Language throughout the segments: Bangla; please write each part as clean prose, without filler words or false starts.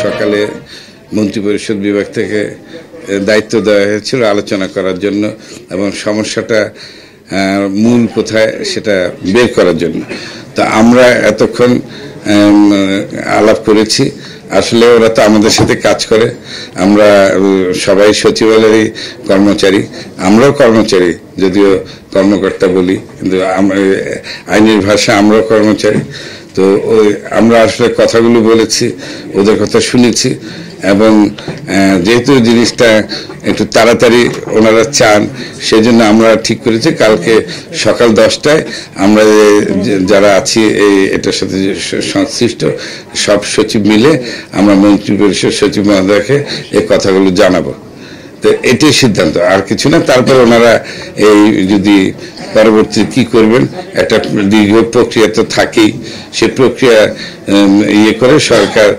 সকালে মন্ত্রিপরিষদ বিভাগ থেকে দায়িত্ব দেওয়া হয়েছিল আলোচনা করার জন্য এবং সমস্যাটা মূল কোথায় সেটা বের করার জন্য। তো আমরা এতক্ষণ আলাপ করেছি। আসলে ওরা তো আমাদের সাথে কাজ করে, আমরা সবাই সচিবালয়েরই কর্মচারী, আমরাও কর্মচারী, যদিও কর্মকর্তা বলি, কিন্তু আইনের ভাষা আমরাও কর্মচারী। তো আমরা আসলে কথাগুলো বলেছি, ওদের কথা শুনেছি এবং যেহেতু জিনিসটা একটু তাড়াতাড়ি ওনারা চান, সেই জন্য আমরা ঠিক করেছি কালকে সকাল 10টায় আমরা যারা আছি এটার সাথে সংশ্লিষ্ট সব সচিব মিলে আমরা মন্ত্রিপরিষদ সচিব মহোদয়কে এই কথাগুলো জানাবো। তো এটাই সিদ্ধান্ত, আর কিছু না। তারপর ওনারা এই যদি পরবর্তী কি করবেন, একটা দীর্ঘ প্রক্রিয়া তো থাকেই, সে প্রক্রিয়া করে সরকার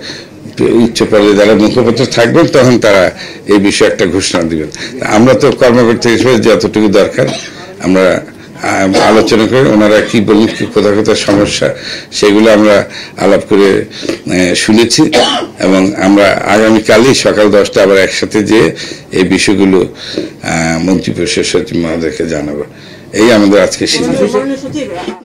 উচ্চ পর্যায়ে যারা মুখপাত্র থাকবেন তখন তারা এই বিষয়ে একটা ঘোষণা দিবেন। আমরা তো কর্মকর্তা হিসেবে যতটুকু দরকার আমরা আলোচনা করে ওনারা কি বললেন, কি কোথায় কোথায় সমস্যা, সেগুলো আমরা আলাপ করে শুনেছি এবং আমরা আগামীকালই সকাল 10টা আবার একসাথে যেয়ে এই বিষয়গুলো মন্ত্রিপরিষদ সচিব মহোদয়কে জানাবো। এই আমাদের আজকে সিদ্ধান্ত।